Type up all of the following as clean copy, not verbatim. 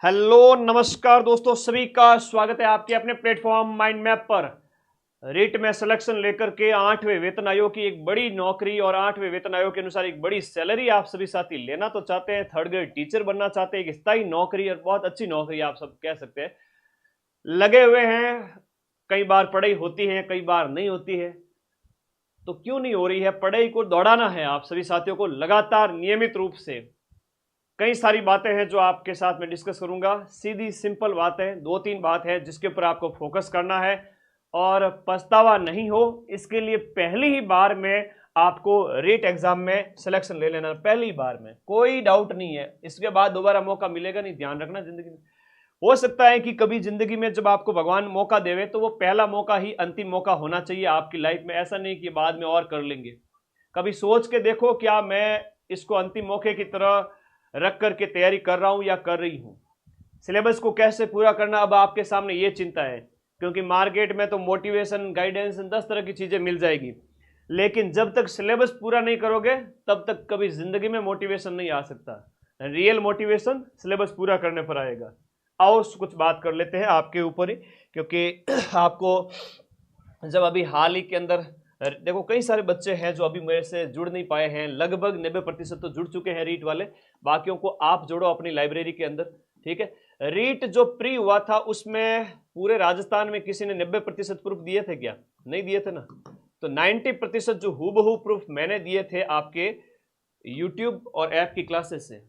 Hello नमस्कार दोस्तों, सभी का स्वागत है आपके अपने प्लेटफॉर्म माइंड मैप पर। रीट में सिलेक्शन लेकर के 8वें वेतन आयोग की एक बड़ी नौकरी और 8वें वेतन आयोग के अनुसार एक बड़ी सैलरी आप सभी साथी लेना तो चाहते हैं, थर्ड ग्रेड टीचर बनना चाहते हैं, एक स्थायी नौकरी और बहुत अच्छी नौकरी आप सब कह सकते हैं, लगे हुए हैं। कई बार पढ़ाई होती है, कई बार नहीं होती है, तो क्यों नहीं हो रही है? पढ़ाई को दौड़ाना है आप सभी साथियों को लगातार नियमित रूप से। कई सारी बातें हैं जो आपके साथ में डिस्कस करूंगा। सीधी सिंपल बात है, 2-3 बात है जिसके ऊपर आपको फोकस करना है और पछतावा नहीं हो, इसके लिए पहली ही बार में आपको रीट एग्जाम में सिलेक्शन ले लेना, पहली बार में, कोई डाउट नहीं है। इसके बाद दोबारा मौका मिलेगा नहीं, ध्यान रखना। जिंदगी में हो सकता है कि कभी जिंदगी में जब आपको भगवान मौका देवे तो वो पहला मौका ही अंतिम मौका होना चाहिए आपकी लाइफ में, ऐसा नहीं कि बाद में और कर लेंगे। कभी सोच के देखो, क्या मैं इसको अंतिम मौके की तरह रख करके तैयारी कर रहा हूं या कर रही हूं? सिलेबस को कैसे पूरा करना, अब आपके सामने ये चिंता है, क्योंकि मार्केट में तो मोटिवेशन, गाइडेंस, 10 तरह की चीजें मिल जाएगी, लेकिन जब तक सिलेबस पूरा नहीं करोगे तब तक कभी जिंदगी में मोटिवेशन नहीं आ सकता। रियल मोटिवेशन सिलेबस पूरा करने पर आएगा। आओ कुछ बात कर लेते हैं आपके ऊपर ही, क्योंकि आपको जब अभी हाल ही के अंदर देखो, कई सारे बच्चे हैं जो अभी मेरे से जुड़ नहीं पाए हैं, लगभग 90% तो जुड़ चुके हैं रीट वाले, बाकियों को आप जोड़ो अपनी लाइब्रेरी के अंदर, ठीक है। रीट जो प्री हुआ था उसमें पूरे राजस्थान में किसी ने 90% प्रूफ दिए थे क्या? नहीं दिए थे ना। तो 90% जो हूबहू प्रूफ मैंने दिए थे आपके यूट्यूब और ऐप की क्लासेस से,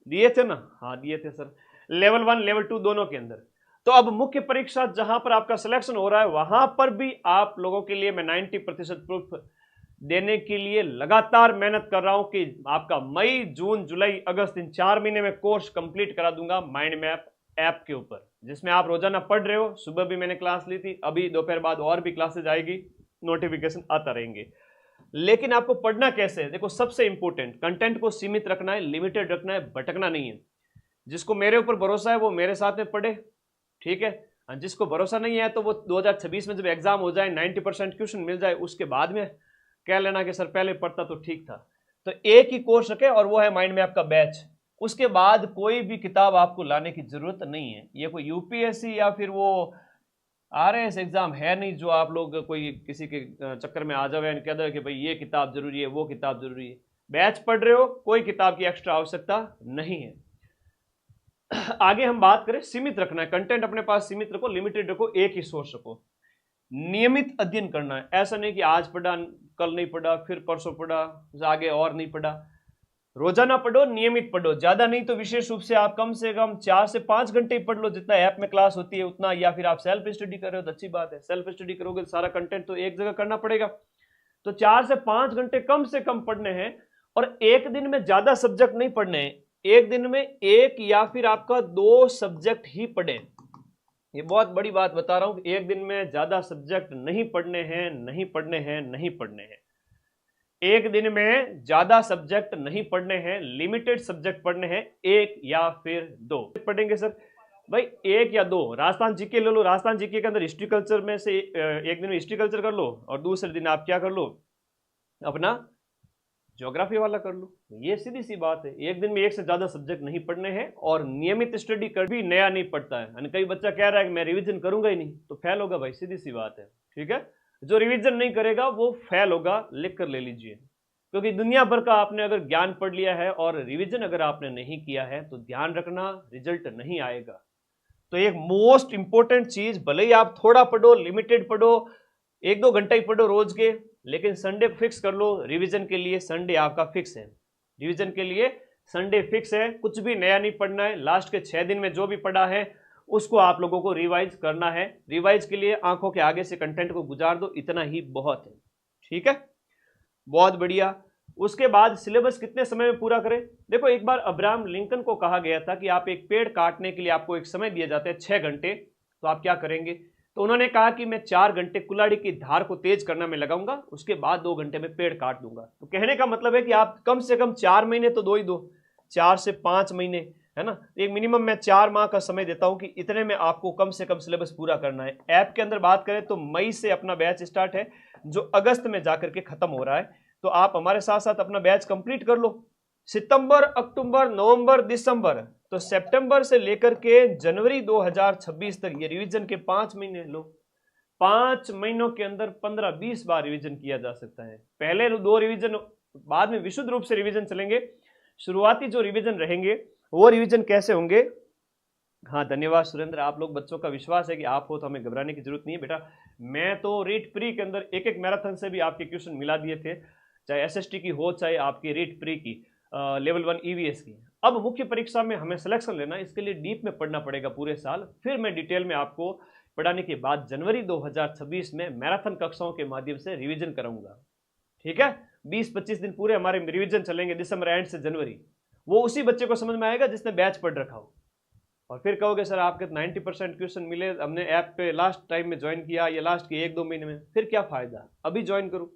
दिए थे ना? हाँ दिए थे सर, लेवल 1 लेवल 2 दोनों के अंदर। तो अब मुख्य परीक्षा जहां पर आपका सिलेक्शन हो रहा है वहां पर भी आप लोगों के लिए मैं 90% प्रूफ देने के लिए लगातार मेहनत कर रहा हूं कि आपका मई, जून, जुलाई, अगस्त, इन 4 महीने में कोर्स कंप्लीट करा दूंगा माइंड मैप ऐप के ऊपर, जिसमें आप रोजाना पढ़ रहे हो। सुबह भी मैंने क्लास ली थी, अभी दोपहर बाद और भी क्लासेज आएगी, नोटिफिकेशन आता रहेंगे। लेकिन आपको पढ़ना कैसे है? देखो, सबसे इंपॉर्टेंट कंटेंट को सीमित रखना है, लिमिटेड रखना है, भटकना नहीं है। जिसको मेरे ऊपर भरोसा है वो मेरे साथ में पढ़े, ठीक है। जिसको भरोसा नहीं है तो वो 2026 में जब एग्जाम हो जाए, 90% क्वेश्चन मिल जाए, उसके बाद में कह लेना कि सर पहले पढ़ता तो ठीक था। तो एक ही कोर्स रखे और वो है माइंड मैप का बैच। उसके बाद कोई भी किताब आपको लाने की जरूरत नहीं है। ये कोई यूपीएससी या फिर वो आरएएस एग्जाम है नहीं जो आप लोग कोई किसी के चक्कर में आ जाए कह दो कि भाई ये किताब जरूरी है, वो किताब जरूरी है। बैच पढ़ रहे हो, कोई किताब की एक्स्ट्रा आवश्यकता नहीं है। आगे हम बात करें, सीमित रखना है कंटेंट, अपने पास सीमित रखो, लिमिटेड रखो, एक ही सोर्स रखो, नियमित अध्ययन करना है। ऐसा नहीं कि आज पढ़ा, कल नहीं पढ़ा, फिर परसों पढ़ा, आगे और नहीं पढ़ा। रोजाना पढ़ो, नियमित पढ़ो, ज्यादा नहीं तो विशेष रूप से आप कम से कम 4 से 5 घंटे पढ़ लो, जितना ऐप में क्लास होती है उतना, या फिर आप सेल्फ स्टडी कर रहे हो तो अच्छी बात है। सेल्फ स्टडी करोगे तो सारा कंटेंट तो एक जगह करना पड़ेगा, तो 4 से 5 घंटे कम से कम पढ़ने हैं। और एक दिन में ज्यादा सब्जेक्ट नहीं पढ़ने हैं, एक दिन में एक या फिर आपका 2 सब्जेक्ट ही पढ़े। ये बहुत बड़ी बात बता रहा हूं, एक दिन में ज्यादा सब्जेक्ट नहीं पढ़ने हैं, नहीं पढ़ने हैं, नहीं पढ़ने हैं। एक दिन में ज्यादा सब्जेक्ट नहीं पढ़ने हैं, लिमिटेड सब्जेक्ट पढ़ने हैं, एक या फिर 2 पढ़ेंगे सर भाई, एक या 2। राजस्थान जीके ले लो, राजस्थान जीके के अंदर हिस्ट्री कल्चर में से एक दिन में हिस्ट्री कल्चर कर लो और दूसरे दिन आप क्या कर लो, अपना ज्योग्राफी वाला कर लो। ये सीधी सी बात है, एक दिन में एक से ज्यादा सब्जेक्ट नहीं पढ़ने हैं और नियमित स्टडी कर भी नया नहीं पढ़ता है। कई बच्चा कह रहा है कि मैं रिवीजन करूंगा ही नहीं, तो फेल होगा भाई, सीधी सी बात है, ठीक है। जो रिवीजन नहीं करेगा वो फेल होगा, लिख कर ले लीजिए। क्योंकि दुनिया भर का आपने अगर ज्ञान पढ़ लिया है और रिवीजन अगर आपने नहीं किया है तो ध्यान रखना, रिजल्ट नहीं आएगा। तो एक मोस्ट इंपॉर्टेंट चीज, भले ही आप थोड़ा पढ़ो, लिमिटेड पढ़ो, 1-2 घंटा ही पढ़ो रोज के, लेकिन संडे फिक्स कर लो रिवीजन के लिए। संडे आपका फिक्स है, रिवीजन के लिए संडे फिक्स है। कुछ भी नया नहीं पढ़ना है, लास्ट के 6 दिन में जो भी पढ़ा है उसको आप लोगों को रिवाइज करना है। रिवाइज के लिए आंखों के आगे से कंटेंट को गुजार दो, इतना ही बहुत है, ठीक है। बहुत बढ़िया। उसके बाद सिलेबस कितने समय में पूरा करें? देखो, एक बार अब्राहम लिंकन को कहा गया था कि आप एक पेड़ काटने के लिए आपको एक समय दिया जाता है 6 घंटे, तो आप क्या करेंगे? तो उन्होंने कहा कि मैं 4 घंटे कुल्हाड़ी की धार को तेज करने में लगाऊंगा, उसके बाद 2 घंटे में पेड़ काट दूंगा। तो कहने का मतलब है कि आप कम से कम 4 महीने तो दो ही दो, 4 से 5 महीने, है ना। एक मिनिमम मैं 4 माह का समय देता हूं कि इतने में आपको कम से कम सिलेबस पूरा करना है। ऐप के अंदर बात करें तो मई से अपना बैच स्टार्ट है, जो अगस्त में जाकर के खत्म हो रहा है। तो आप हमारे साथ साथ अपना बैच कंप्लीट कर लो। सितंबर, अक्टूबर, नवंबर, दिसंबर तो सितंबर से लेकर के जनवरी 2026 तक ये रिवीजन के 5 महीने लो, 5 महीनों के अंदर 15-20 बार रिवीजन किया जा सकता है। पहले 2 रिवीजन, बाद में विशुद्ध रूप से रिवीजन चलेंगे। शुरुआती जो रिवीजन रहेंगे वो रिवीजन कैसे होंगे? हाँ धन्यवाद सुरेंद्र, आप लोग बच्चों का विश्वास है कि आप हो तो हमें घबराने की जरूरत नहीं है बेटा। मैं तो रीट प्री के अंदर एक एक मैराथन से भी आपके क्वेश्चन मिला दिए थे, चाहे एसएसटी की हो चाहे आपकी रीट प्री की लेवल 1 ईवीएस की। अब मुख्य परीक्षा में हमें सिलेक्शन लेना, इसके लिए डीप में पढ़ना पड़ेगा पूरे साल, फिर मैं डिटेल में आपको पढ़ाने के बाद जनवरी 2026 में मैराथन कक्षाओं के माध्यम से रिवीजन कराऊंगा। ठीक है, 20-25 दिन पूरे हमारे रिवीजन चलेंगे दिसंबर एंड से जनवरी। वो उसी बच्चे को समझ में आएगा जिसने बैच पढ़ रखा हो। और फिर कहोगे सर आपके 90% क्वेश्चन मिले, हमने ऐप पे लास्ट टाइम में ज्वाइन किया या लास्ट के 1-2 महीने में, फिर क्या फायदा, अभी ज्वाइन करूं।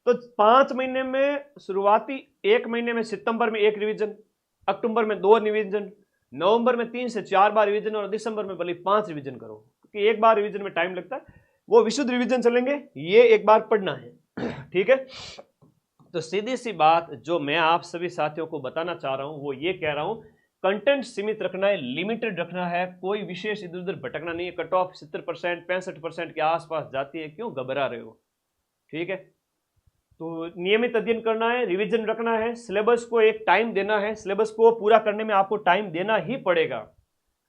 तो 5 महीने में शुरुआती 1 महीने में सितंबर में 1 रिवीजन, अक्टूबर में 2 रिवीजन, नवंबर में 3 से 4 बार रिवीजन और दिसंबर में भले 5 रिवीजन करो, क्योंकि एक बार रिवीजन में टाइम लगता है। वो विशुद्ध रिवीजन चलेंगे, ये एक बार पढ़ना है। ठीक है, तो सीधी सी बात जो मैं आप सभी साथियों को बताना चाह रहा हूं वो ये कह रहा हूं, कंटेंट सीमित रखना है, लिमिटेड रखना है, कोई विशेष इधर उधर भटकना नहीं है। कट ऑफ 70% 65% के आसपास जाती है, क्यों घबरा रहे हो? ठीक है, तो नियमित अध्ययन करना है, रिवीजन रखना है, सिलेबस को एक टाइम देना है, सिलेबस को पूरा करने में आपको टाइम देना ही पड़ेगा।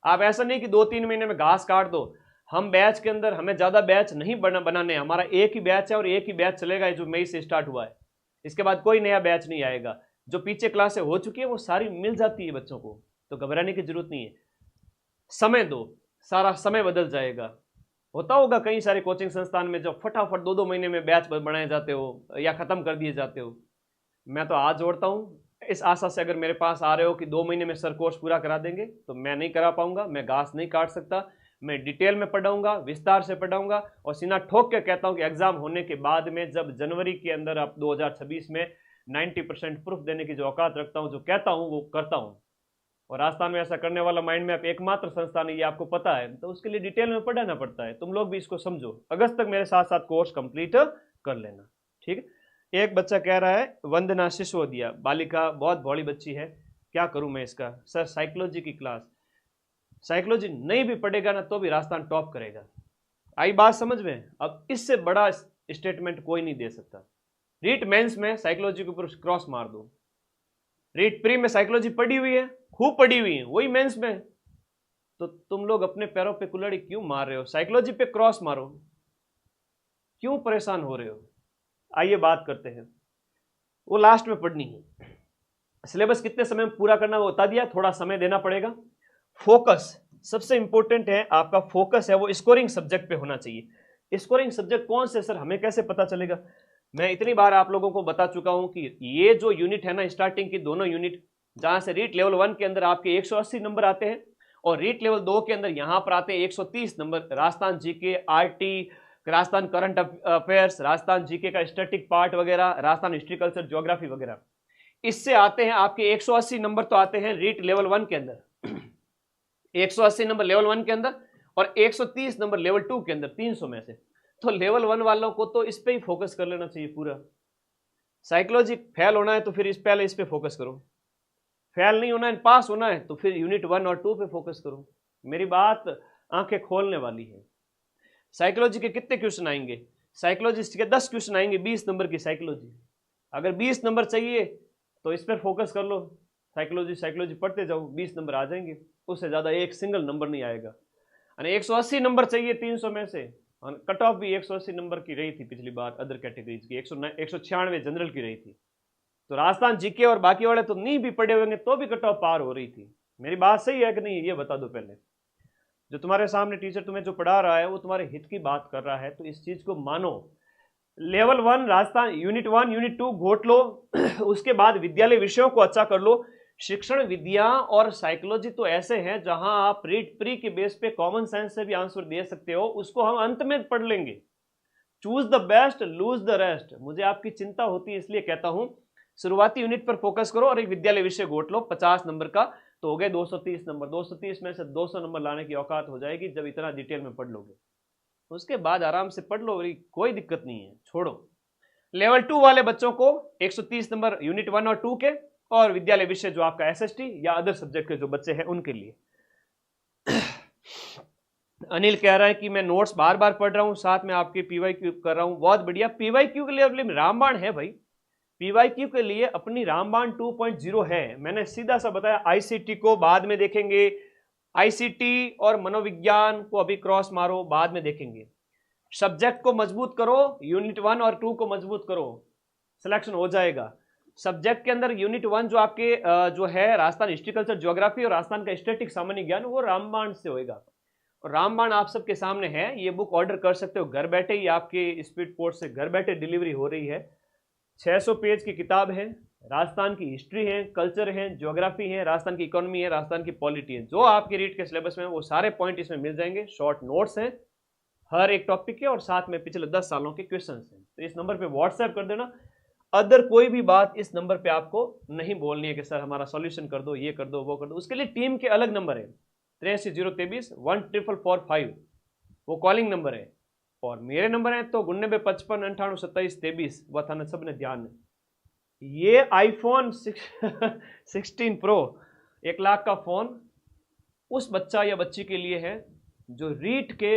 आप ऐसा नहीं कि 2-3 महीने में घास काट दो। हम बैच के अंदर हमें ज्यादा बैच नहीं बनाने, हमारा एक ही बैच है और एक ही बैच चलेगा जो मई से स्टार्ट हुआ है। इसके बाद कोई नया बैच नहीं आएगा। जो पीछे क्लासें हो चुकी है वो सारी मिल जाती है बच्चों को, तो घबराने की जरूरत नहीं है। समय दो, सारा समय बदल जाएगा। होता होगा कई सारे कोचिंग संस्थान में जो फटाफट 2-2 महीने में बैच बनाए जाते हो या खत्म कर दिए जाते हो। मैं तो हाथ जोड़ता हूँ इस आशा से, अगर मेरे पास आ रहे हो कि 2 महीने में सर कोर्स पूरा करा देंगे, तो मैं नहीं करा पाऊंगा। मैं घास नहीं काट सकता, मैं डिटेल में पढ़ाऊंगा, विस्तार से पढ़ाऊंगा और सीना ठोक के कहता हूं कि एग्जाम होने के बाद में जब जनवरी के अंदर आप 2026 में 90% प्रूफ देने की जो औकात रखता हूं, जो कहता हूं वो करता हूं। और राजस्थान में ऐसा करने वाला माइंड मैप एकमात्र संस्थान है, ये आपको पता है, तो उसके लिए डिटेल में पढ़ाना पड़ता है। तुम लोग भी इसको समझो, अगस्त तक मेरे साथ साथ कोर्स कंप्लीट कर लेना। ठीक है, एक बच्चा कह रहा है वंदना सिसोदिया, बालिका, बहुत भोली बच्ची है, क्या करूं मैं इसका? सर साइकोलॉजी की क्लास, साइकोलॉजी नहीं भी पढ़ेगा ना तो भी राजस्थान टॉप करेगा। आई बात समझ में? अब इससे बड़ा स्टेटमेंट कोई नहीं दे सकता। रीट मेंस में साइकोलॉजी के ऊपर क्रॉस मार दो, रीट प्री में साइकोलॉजी पढ़ी हुई है, खूब पढ़ी हुई है, वही मेंस में, तो तुम लोग अपने पैरों पे कुल्हाड़ी क्यों मार रहे हो? साइकोलॉजी पे क्रॉस मारो, क्यों परेशान हो रहे हो? आइए बात करते हैं, वो लास्ट में पढ़नी है। सिलेबस कितने समय में पूरा करना वो बता दिया, थोड़ा समय देना पड़ेगा। फोकस सबसे इंपॉर्टेंट है, आपका फोकस है वो स्कोरिंग सब्जेक्ट पे होना चाहिए। स्कोरिंग सब्जेक्ट कौन से सर, हमें कैसे पता चलेगा? मैं इतनी बार आप लोगों को बता चुका हूं कि ये जो यूनिट है ना, स्टार्टिंग की दोनों यूनिट, जहां से रीट लेवल 1 के अंदर आपके 180 नंबर आते हैं और रीट लेवल 2 के अंदर यहां पर आते हैं 130 number. Rajasthan GK, RT, Rajasthan current affairs, Rajasthan GK का स्टैटिक पार्ट वगैरह, राजस्थान हिस्ट्री कल्चर ज्योग्राफी वगैरह, इससे आते हैं आपके 180 नंबर तो आते हैं रीट लेवल 1 के अंदर, 180 नंबर लेवल 1 के अंदर और 130 नंबर लेवल 2 के अंदर, 300 में से। तो लेवल 1 वालों को तो इस पे ही फोकस कर लेना चाहिए पूरा। साइकोलॉजी फेल होना है तो फिर पहले इस पे फोकस करो, फेल नहीं होना है, पास होना है तो फिर यूनिट 1 और 2 पे फोकस करो। मेरी बात आंखें खोलने वाली है। साइकोलॉजी के कितने क्वेश्चन आएंगे? साइकोलॉजिस्ट के 10 क्वेश्चन आएंगे, 20 नंबर की साइकोलॉजी। अगर 20 नंबर चाहिए तो इस पर फोकस कर लो, साइकोलॉजी पढ़ते जाओ, 20 नंबर आ जाएंगे, उससे ज्यादा एक सिंगल नंबर नहीं आएगा। 180 नंबर चाहिए 300 में से, कट ऑफ भी 180 नंबर की रही थी पिछली बार, अदर कैटेगरीज की 196 जनरल की रही थी। तो राजस्थान जीके और बाकी वाले तो नहीं भी पढ़े होंगे तो भी कट ऑफ पार हो रही थी। मेरी बात सही है कि नहीं, ये बता दो पहले। जो तुम्हारे सामने टीचर तुम्हें जो पढ़ा रहा है वो तुम्हारे हित की बात कर रहा है, तो इस चीज को मानो। लेवल 1 राजस्थान यूनिट 1 यूनिट 2 घोट लो, उसके बाद विद्यालय विषयों को अच्छा कर लो। शिक्षण विद्या और साइकोलॉजी तो ऐसे हैं जहां आप रीट प्री के बेस पे कॉमन सेंस से भी आंसर दे सकते हो, उसको हम अंत में पढ़ लेंगे। Choose the best, lose the rest. मुझे आपकी चिंता होती है इसलिए कहता हूं शुरुआती यूनिट पर फोकस करो और एक विद्यालय विषय घोट लो 50 नंबर का, तो हो गए 230 नंबर। 230 में से 200 नंबर लाने की औकात हो जाएगी जब इतना डिटेल में पढ़ लोगे। उसके बाद आराम से पढ़ लो, कोई दिक्कत नहीं है, छोड़ो। लेवल 2 वाले बच्चों को 130 नंबर यूनिट 1 और 2 के और विद्यालय विषय जो आपका एसएसटी या अदर सब्जेक्ट के जो बच्चे हैं उनके लिए। अनिल कह रहा है कि मैं नोट्स बार बार पढ़ रहा हूं, साथ में आपके पीवाईक्यू कर रहा हूं। बहुत बढ़िया। पीवाईक्यू के लिए अपनी रामबाण है भाई, पीवाईक्यू के लिए अपनी रामबाण 2.0 है। मैंने सीधा सा बताया, आईसीटी को बाद में देखेंगे, आईसीटी और मनोविज्ञान को अभी क्रॉस मारो, बाद में देखेंगे। सब्जेक्ट को मजबूत करो, यूनिट 1 और 2 को मजबूत करो, सिलेक्शन हो जाएगा। सब्जेक्ट के अंदर यूनिट 1 जो आपके जो है राजस्थान हिस्ट्री कल्चर ज्योग्राफी और राजस्थान का स्टैटिक सामान्य ज्ञान, वो रामबाण से होएगा। और रामबाण आप सबके सामने है, ये बुक ऑर्डर कर सकते हो घर बैठे ही, आपके स्पीड पोस्ट से घर बैठे डिलीवरी हो रही है। 600 पेज की किताब है, राजस्थान की हिस्ट्री है, कल्चर है, ज्योग्राफी है, राजस्थान की इकोनॉमी है, राजस्थान की पॉलिटी है। जो आपके रीट के सिलेबस में है वो सारे पॉइंट इसमें मिल जाएंगे। शॉर्ट नोट्स हैं हर एक टॉपिक के, और साथ में पिछले 10 सालों के क्वेश्चंस हैं। तो इस नंबर पे व्हाट्सएप कर देना। अदर कोई भी बात इस नंबर पे आपको नहीं बोलनी है कि सर हमारा सॉल्यूशन कर दो, ये कर दो, वो कर दो। उसके लिए टीम के अलग नंबर है, 83 023 14445, वो कॉलिंग नंबर है। और मेरे नंबर है तो 99 55 98 27 23, वह था सबने ध्यान। ये आईफोन 16 प्रो 1 लाख का फोन उस बच्चा या बच्ची के लिए है जो रीट के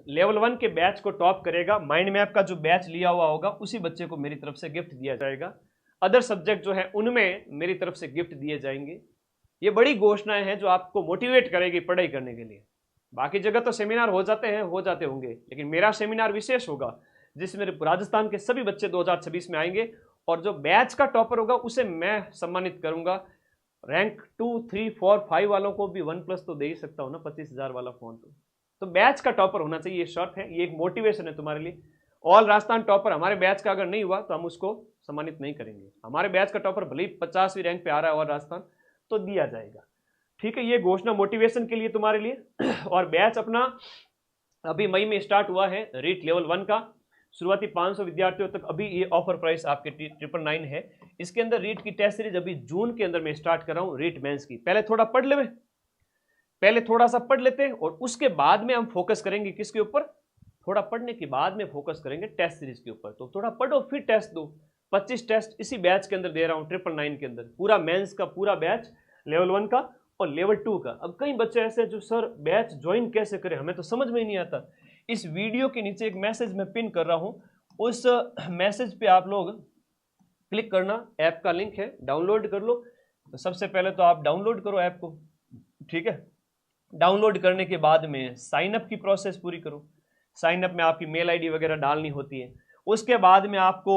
लेवल 1 के बैच को टॉप करेगा। माइंड मैप का जो बैच लिया हुआ होगा उसी बच्चे को मेरी तरफ से गिफ्ट दिया जाएगा। अदर सब्जेक्ट जो है उनमें मेरी तरफ से गिफ्ट दिए जाएंगे। ये बड़ी घोषणाएं हैं जो आपको मोटिवेट करेगी पढ़ाई करने के लिए। बाकी जगह तो सेमिनार हो जाते होंगे, लेकिन मेरा सेमिनार विशेष होगा जिसमें राजस्थान के सभी बच्चे 2026 में आएंगे, और जो बैच का टॉपर होगा उसे मैं सम्मानित करूंगा। रैंक 2 3 4 5 वालों को भी 1+ तो दे ही सकता हूं ना, 25,000 वाला फोन। तो बैच का टॉपर होना चाहिए, ये शर्त है, ये एक मोटिवेशन है तुम्हारे लिए। ऑल राजस्थान टॉपर हमारे बैच का अगर नहीं हुआ तो हम उसको सम्मानित नहीं करेंगे। हमारे बैच का टॉपर भले ही 50वीं रैंक पे आ रहा है और राजस्थान, तो दिया जाएगा। ठीक है, ये घोषणा मोटिवेशन के लिए तुम्हारे लिए। और बैच अपना अभी मई में स्टार्ट हुआ है, रीट लेवल 1 का। शुरुआती 500 विद्यार्थियों तक अभी ये ऑफर प्राइस आपके 999 है। इसके अंदर रीट की टेस्ट सीरीज अभी जून के अंदर मैं स्टार्ट कर रहा हूं, रीट मेंस की। पहले थोड़ा पढ़ ले, पहले थोड़ा सा पढ़ लेते हैं, और उसके बाद में हम फोकस करेंगे किसके ऊपर? थोड़ा पढ़ने के बाद में फोकस करेंगे टेस्ट सीरीज के ऊपर। तो थोड़ा पढ़ो फिर टेस्ट दो। 25 टेस्ट इसी बैच के अंदर दे रहा हूं, 999 के अंदर, पूरा मेंस का पूरा बैच, लेवल 1 का और लेवल 2 का। अब कई बच्चे ऐसे जो सर बैच ज्वाइन कैसे करें, हमें तो समझ में ही नहीं आता। इस वीडियो के नीचे एक मैसेज मैं पिन कर रहा हूं, उस मैसेज पे आप लोग क्लिक करना, ऐप का लिंक है, डाउनलोड कर लो। तो सबसे पहले तो आप डाउनलोड करो ऐप को, ठीक है। डाउनलोड करने के बाद में साइन अप की प्रोसेस पूरी करो। साइन अप में आपकी मेल आईडी वगैरह डालनी होती है। उसके बाद में आपको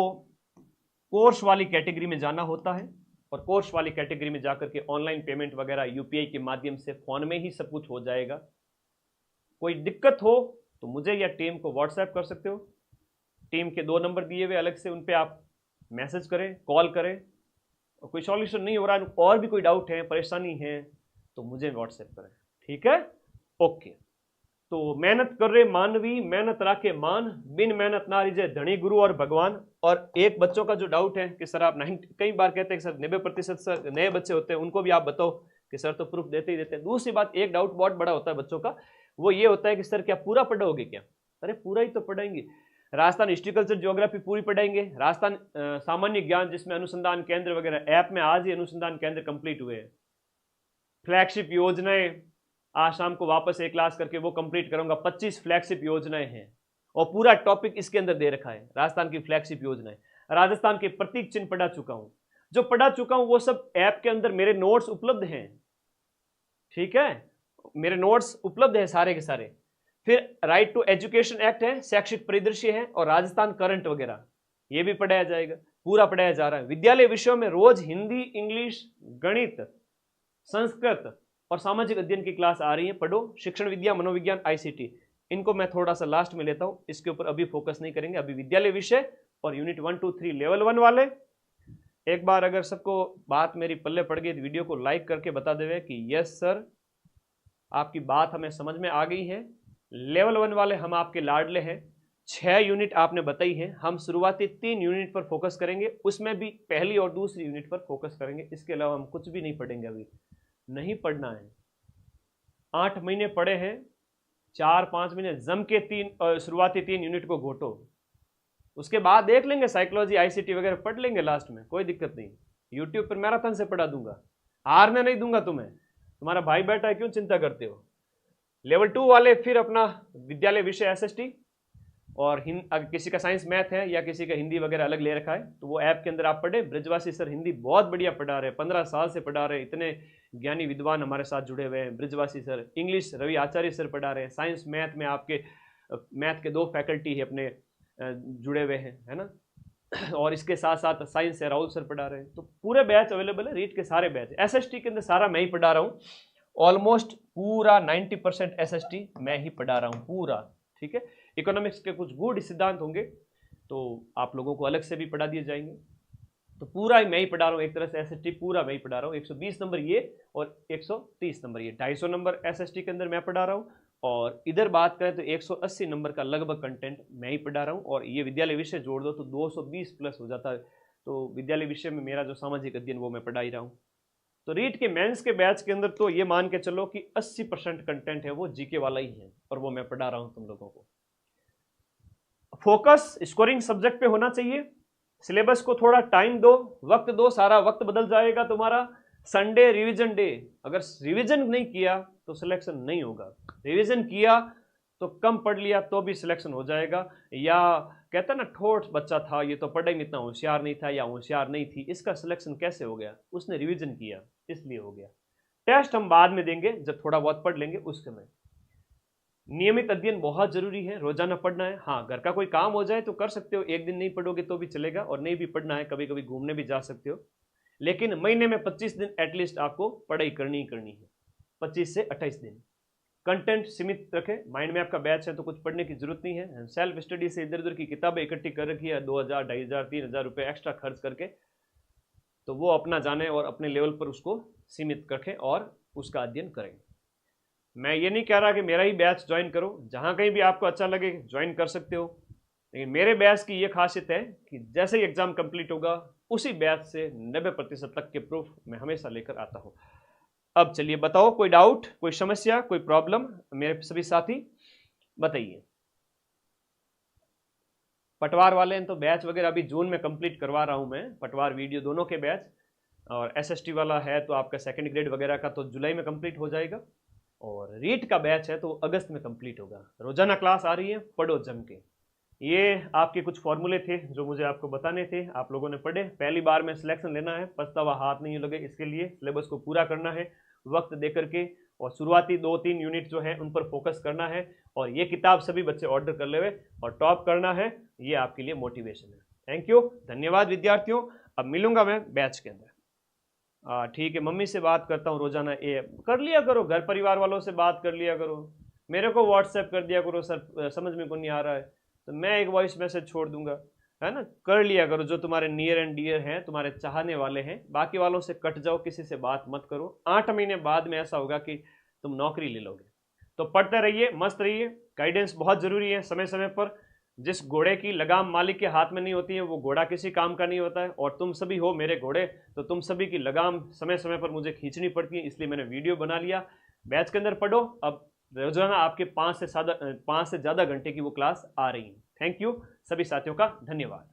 कोर्स वाली कैटेगरी में जाना होता है, और कोर्स वाली कैटेगरी में जाकर के ऑनलाइन पेमेंट वगैरह यूपीआई के माध्यम से फोन में ही सब कुछ हो जाएगा। कोई दिक्कत हो तो मुझे या टीम को व्हाट्सएप कर सकते हो। टीम के 2 नंबर दिए हुए अलग से, उन पे आप मैसेज करें, कॉल करें। और कोई सॉल्यूशन नहीं हो रहा है और भी कोई डाउट है, परेशानी है, तो मुझे व्हाट्सएप करें, ठीक है। ओके, तो मेहनत कर रहे मानवी मेहनत राखे मान, बिन मेहनत ना रिजे धनी गुरु और भगवान। और एक बच्चों का जो डाउट है कि सर आप 90, कई बार कहते हैं कि सर 90% सर नए बच्चे होते हैं, उनको भी आप बताओ कि सर तो प्रूफ देते ही देते हैं। दूसरी बात, एक डाउट बहुत बड़ा होता है बच्चों का, वो ये होता है कि सर क्या पूरा पढ़ोगे क्या? अरे पूरा ही तो पढ़ाएंगे। राजस्थान हिस्ट्री कल्चर ज्योग्राफी पूरी पढ़ाएंगे, राजस्थान सामान्य ज्ञान जिसमें अनुसंधान केंद्र वगैरह, ऐप में आज ही अनुसंधान केंद्र कंप्लीट हुए हैं। फ्लैगशिप योजनाएं आज शाम को वापस एक क्लास करके वो कंप्लीट करूंगा। 25 फ्लैगशिप योजनाएं हैं और पूरा टॉपिक इसके अंदर दे रखा है, राजस्थान की फ्लैगशिप योजनाएं। राजस्थान के प्रतीक चिन्ह पढ़ा चुका हूं, जो पढ़ा चुका हूं वो सब ऐप के अंदर मेरे नोट्स उपलब्ध हैं, ठीक है, मेरे नोट्स उपलब्ध है सारे के सारे। फिर राइट टू एजुकेशन एक्ट है, शैक्षिक परिदृश्य है, और राजस्थान करंट वगैरह ये भी पढ़ाया जाएगा, पूरा पढ़ाया जा रहा है। विद्यालय विषयों में रोज हिंदी, इंग्लिश, गणित, संस्कृत और सामाजिक अध्ययन की क्लास आ रही है, पढ़ो। शिक्षण विद्या, मनोविज्ञान, आईसीटी, इनको मैं थोड़ा सा लास्ट में लेता हूं, इसके ऊपर अभी फोकस नहीं करेंगे। अभी विद्यालय विषय और यूनिट 1 2 3 लेवल 1 वाले। एक बार अगर सबको बात मेरी पल्ले पड़ गई तो वीडियो को लाइक करके बता देवे कि यस सर आपकी बात हमें समझ में आ गई है। लेवल 1 वाले हम आपके लाडले हैं, 6 यूनिट आपने बताई है, हम शुरुआती 3 यूनिट पर फोकस करेंगे, उसमें भी पहली और दूसरी यूनिट पर फोकस करेंगे। इसके अलावा हम कुछ भी नहीं पढ़ेंगे, अभी नहीं पढ़ना है। 8 महीने पढ़े हैं, 4-5 महीने जम के शुरुआती 3 यूनिट को घोटो, उसके बाद देख लेंगे साइकोलॉजी, आईसीटी वगैरह पढ़ लेंगे लास्ट में, कोई दिक्कत नहीं। यूट्यूब पर मैराथन से पढ़ा दूंगा, हारने नहीं दूंगा तुम्हें। तुम्हारा भाई बैठा है, क्यों चिंता करते हो। लेवल 2 वाले फिर अपना विद्यालय विषय एसएसटी, और अगर किसी का साइंस मैथ है या किसी का हिंदी वगैरह अलग ले रखा है तो वो ऐप के अंदर आप पढ़े। ब्रजवासी सर हिंदी बहुत बढ़िया पढ़ा रहे हैं, 15 साल से पढ़ा रहे हैं, इतने ज्ञानी विद्वान हमारे साथ जुड़े हुए हैं ब्रजवासी सर। इंग्लिश रवि आचार्य सर पढ़ा रहे हैं। साइंस मैथ में आपके मैथ के 2 फैकल्टी है अपने जुड़े हुए हैं, है ना। और इसके साथ साथ साइंस से राहुल सर पढ़ा रहे हैं। तो पूरे बैच अवेलेबल है, रीट के सारे बैच। एसएसटी के अंदर सारा मैं ही पढ़ा रहा हूँ, ऑलमोस्ट पूरा 90% एसएसटी मैं ही पढ़ा रहा हूँ पूरा, ठीक है। इकोनॉमिक्स के कुछ गूढ़ सिद्धांत होंगे तो आप लोगों को अलग से भी पढ़ा दिए जाएंगे। तो पूरा ही मैं ही पढ़ा रहा हूँ, एक तरह से एसएसटी पूरा मैं ही पढ़ा रहा हूँ। 120 नंबर ये और 130 नंबर ये, 250 नंबर एसएसटी के अंदर मैं पढ़ा रहा हूँ। और इधर बात करें तो 180 नंबर का लगभग कंटेंट मैं ही पढ़ा रहा हूँ। और ये विद्यालय विषय जोड़ दो तो 220 प्लस हो जाता है। तो विद्यालय विषय में मेरा जो सामाजिक अध्ययन वो मैं पढ़ा ही रहा हूँ। तो रीट के मेंस के बैच के अंदर तो ये मान के चलो कि 80% कंटेंट है वो जीके वाला ही है, और वो मैं पढ़ा रहा हूँ तुम लोगों को। फोकस स्कोरिंग सब्जेक्ट पे होना चाहिए। सिलेबस को थोड़ा टाइम दो, वक्त दो, सारा वक्त बदल जाएगा तुम्हारा। संडे रिवीजन डे, अगर रिवीजन नहीं किया तो सिलेक्शन नहीं होगा। रिवीजन किया तो कम पढ़ लिया तो भी सिलेक्शन हो जाएगा। या कहता ना ठोठ बच्चा था, ये तो पढ़ाई में इतना होशियार नहीं था या होशियार नहीं थी, इसका सिलेक्शन कैसे हो गया, उसने रिवीजन किया इसलिए हो गया। टेस्ट हम बाद में देंगे जब थोड़ा बहुत पढ़ लेंगे उस समय। नियमित अध्ययन बहुत जरूरी है, रोजाना पढ़ना है। हाँ, घर का कोई काम हो जाए तो कर सकते हो, एक दिन नहीं पढ़ोगे तो भी चलेगा, और नहीं भी पढ़ना है कभी कभी घूमने भी जा सकते हो। लेकिन महीने में 25 दिन एटलीस्ट आपको पढ़ाई करनी ही करनी है, 25 से 28 दिन। कंटेंट सीमित रखें। माइंड मैप का बैच है तो कुछ पढ़ने की जरूरत नहीं है। सेल्फ स्टडी से इधर उधर की किताबें इकट्ठी कर रखी है, 2000, 2500, 3000 रुपये एक्स्ट्रा खर्च करके, तो वो अपना जाने और अपने लेवल पर उसको सीमित रखें और उसका अध्ययन करें। मैं ये नहीं कह रहा कि मेरा ही बैच ज्वाइन करो, जहाँ कहीं भी आपको अच्छा लगे ज्वाइन कर सकते हो। लेकिन मेरे बैच की ये खासियत है कि जैसे ही एग्जाम कंप्लीट होगा उसी बैच से 90% तक के प्रूफ मैं हमेशा लेकर आता हूँ। अब चलिए बताओ, कोई डाउट, कोई समस्या, कोई प्रॉब्लम मेरे सभी साथी बताइए। पटवार वाले हैं तो बैच वगैरह अभी जून में कंप्लीट करवा रहा हूँ मैं, पटवार वीडियो दोनों के बैच। और एसएसटी वाला है तो आपका सेकंड ग्रेड वगैरह का तो जुलाई में कंप्लीट हो जाएगा। और रीट का बैच है तो अगस्त में कंप्लीट होगा। रोजाना क्लास आ रही है, पढ़ो जम के। ये आपके कुछ फॉर्मूले थे जो मुझे आपको बताने थे, आप लोगों ने पढ़े। पहली बार में सिलेक्शन लेना है, पछतावा हाथ नहीं लगे, इसके लिए सिलेबस को पूरा करना है वक्त दे करके, और शुरुआती 2-3 यूनिट जो है उन पर फोकस करना है। और ये किताब सभी बच्चे ऑर्डर कर ले और टॉप करना है, ये आपके लिए मोटिवेशन है। थैंक यू, धन्यवाद विद्यार्थियों। अब मिलूंगा मैं बैच के अंदर। ठीक है, मम्मी से बात करता हूँ रोजाना, ये कर लिया करो, घर परिवार वालों से बात कर लिया करो, मेरे को व्हाट्सएप कर दिया करो, सर समझ में को नहीं आ रहा है तो मैं एक वॉइस मैसेज छोड़ दूंगा, है ना। कर लिया करो, जो तुम्हारे नियर एंड डियर हैं, तुम्हारे चाहने वाले हैं। बाकी वालों से कट जाओ, किसी से बात मत करो। 8 महीने बाद में ऐसा होगा कि तुम नौकरी ले लोगे। तो पढ़ते रहिए, मस्त रहिए। गाइडेंस बहुत जरूरी है समय समय पर। जिस घोड़े की लगाम मालिक के हाथ में नहीं होती है वो घोड़ा किसी काम का नहीं होता है। और तुम सभी हो मेरे घोड़े, तो तुम सभी की लगाम समय समय पर मुझे खींचनी पड़ती है, इसलिए मैंने वीडियो बना लिया। बैच के अंदर पढ़ो। अब रोजाना आपके 5 से ज़्यादा घंटे की वो क्लास आ रही है। थैंक यू, सभी साथियों का धन्यवाद।